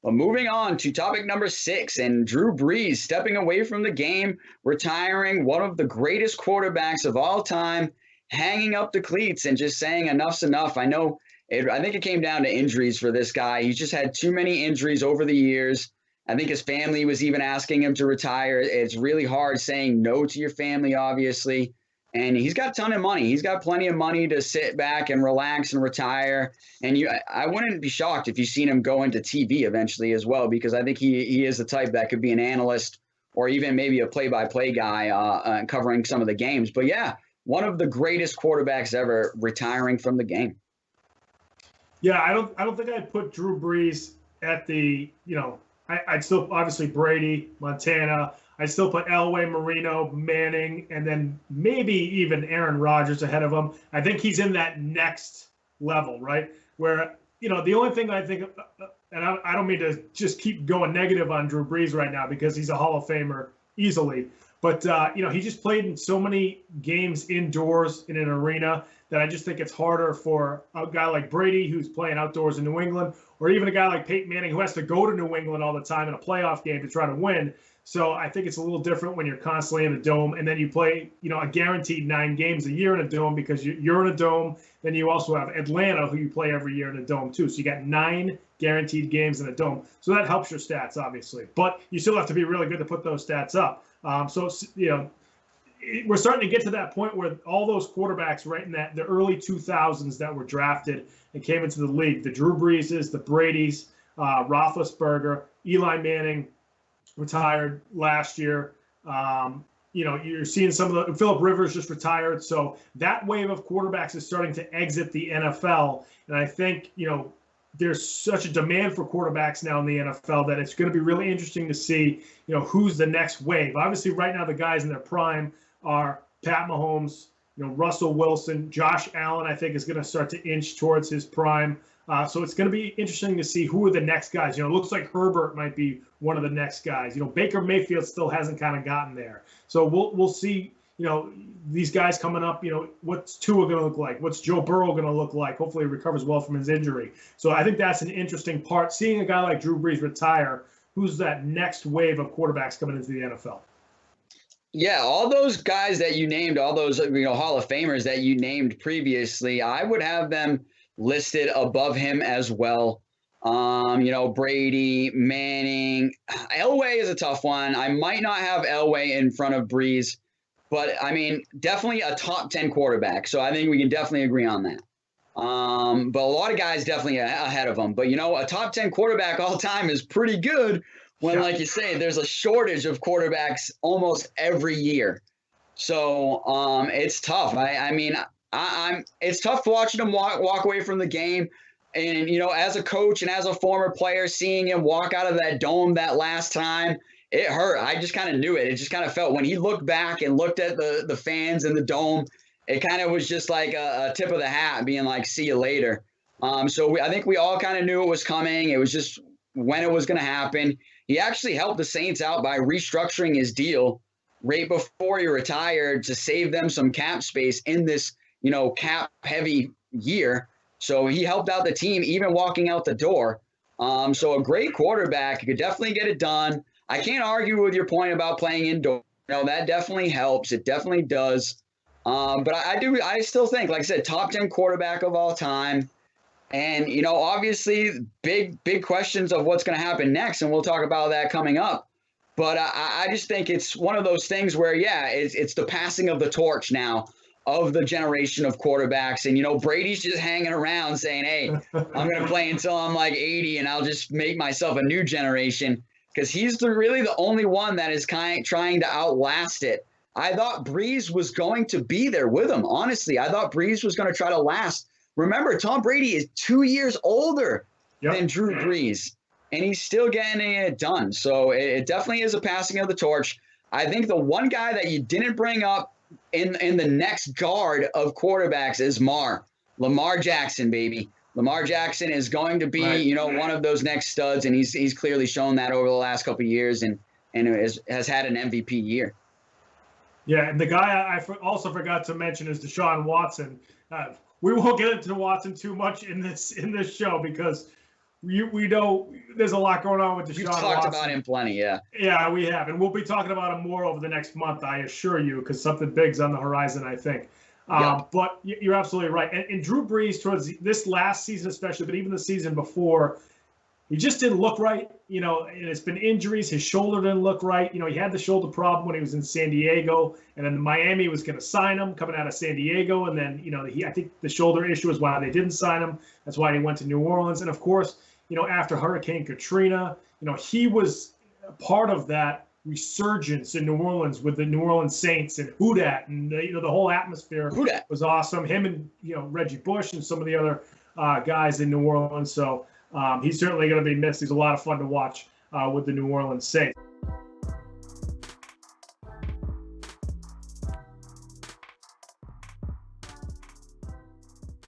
But moving on to topic number 6, and Drew Brees stepping away from the game, retiring, one of the greatest quarterbacks of all time, hanging up the cleats and just saying enough's enough. I think it came down to injuries for this guy. He's just had too many injuries over the years. I think his family was even asking him to retire. It's really hard saying no to your family, obviously. And he's got a ton of money. He's got plenty of money to sit back and relax and retire. And I wouldn't be shocked if you've seen him go into TV eventually as well, because I think he is the type that could be an analyst or even maybe a play-by-play guy covering some of the games. But yeah, one of the greatest quarterbacks ever retiring from the game. Yeah, I don't think I'd put Drew Brees at the, I'd still obviously Brady, Montana. I'd still put Elway, Marino, Manning, and then maybe even Aaron Rodgers ahead of him. I think he's in that next level, right? Where, the only thing I think, and I don't mean to just keep going negative on Drew Brees right now because he's a Hall of Famer easily. But, he just played in so many games indoors in an arena that I just think it's harder for a guy like Brady, who's playing outdoors in New England, or even a guy like Peyton Manning, who has to go to New England all the time in a playoff game to try to win. So I think it's a little different when you're constantly in a dome, and then you play, a guaranteed 9 games a year in a dome because you're in a dome. Then you also have Atlanta, who you play every year in a dome too. So you got 9 guaranteed games in a dome. So that helps your stats, obviously. But you still have to be really good to put those stats up. We're starting to get to that point where all those quarterbacks right in the early 2000s that were drafted and came into the league, the Drew Breeses, the Bradys, Roethlisberger, Eli Manning retired last year. You're seeing some of the Phillip Rivers just retired. So that wave of quarterbacks is starting to exit the NFL. And I think, there's such a demand for quarterbacks now in the NFL that it's going to be really interesting to see, who's the next wave. Obviously, right now, the guys in their prime are Pat Mahomes, Russell Wilson, Josh Allen, I think is going to start to inch towards his prime. So it's going to be interesting to see who are the next guys. It looks like Herbert might be one of the next guys. Baker Mayfield still hasn't kind of gotten there. So we'll see, these guys coming up, what's Tua going to look like? What's Joe Burrow going to look like? Hopefully he recovers well from his injury. So I think that's an interesting part. Seeing a guy like Drew Brees retire, who's that next wave of quarterbacks coming into the NFL? Yeah, all those guys that you named, all those Hall of Famers that you named previously, I would have them listed above him as well. Brady, Manning, Elway is a tough one. I might not have Elway in front of Brees, but definitely a top 10 quarterback. So I think we can definitely agree on that. But a lot of guys definitely ahead of him. But a top 10 quarterback all time is pretty good. When, like you say, there's a shortage of quarterbacks almost every year. So it's tough. It's tough watching him walk away from the game. And, as a coach and as a former player, seeing him walk out of that dome that last time, it hurt. I just kind of knew it. It just kind of felt when he looked back and looked at the fans in the dome, it kind of was just like a tip of the hat being like, see you later. I think we all kind of knew it was coming. It was just when it was going to happen. He actually helped the Saints out by restructuring his deal right before he retired to save them some cap space in this, cap-heavy year. So he helped out the team even walking out the door. So a great quarterback. He could definitely get it done. I can't argue with your point about playing indoors. That definitely helps. It definitely does. But I still think, like I said, top 10 quarterback of all time. And, obviously big questions of what's going to happen next. And we'll talk about that coming up. But I just think it's one of those things where, it's the passing of the torch now of the generation of quarterbacks. And, Brady's just hanging around saying, hey, I'm going to play until I'm like 80 and I'll just make myself a new generation, because he's really the only one that is trying to outlast it. I thought Brees was going to be there with him. Honestly, I thought Brees was going to try to last. Remember, Tom Brady is 2 years older than Drew Brees, and he's still getting it done. So it definitely is a passing of the torch. I think the one guy that you didn't bring up in the next guard of quarterbacks is Lamar Jackson, baby. Lamar Jackson is going to be, one of those next studs, and he's clearly shown that over the last couple of years, and has had an MVP year. Yeah, and the guy I also forgot to mention is Deshaun Watson. We won't get into Watson too much in this show because we know there's a lot going on with Deshaun Watson. We've talked about him plenty, yeah. Yeah, we have. And we'll be talking about him more over the next month, I assure you, because something big's on the horizon, I think. Yep. But you're absolutely right. And Drew Brees, towards this last season especially, but even the season before, he just didn't look right. And it's been injuries. His shoulder didn't look right. He had the shoulder problem when he was in San Diego, and then Miami was going to sign him coming out of San Diego. And then, I think the shoulder issue is why they didn't sign him. That's why he went to New Orleans. And of course, after Hurricane Katrina, he was part of that resurgence in New Orleans with the New Orleans Saints and Who Dat, and the whole atmosphere was awesome. Him and Reggie Bush and some of the other guys in New Orleans. So he's certainly going to be missed. He's a lot of fun to watch with the New Orleans Saints.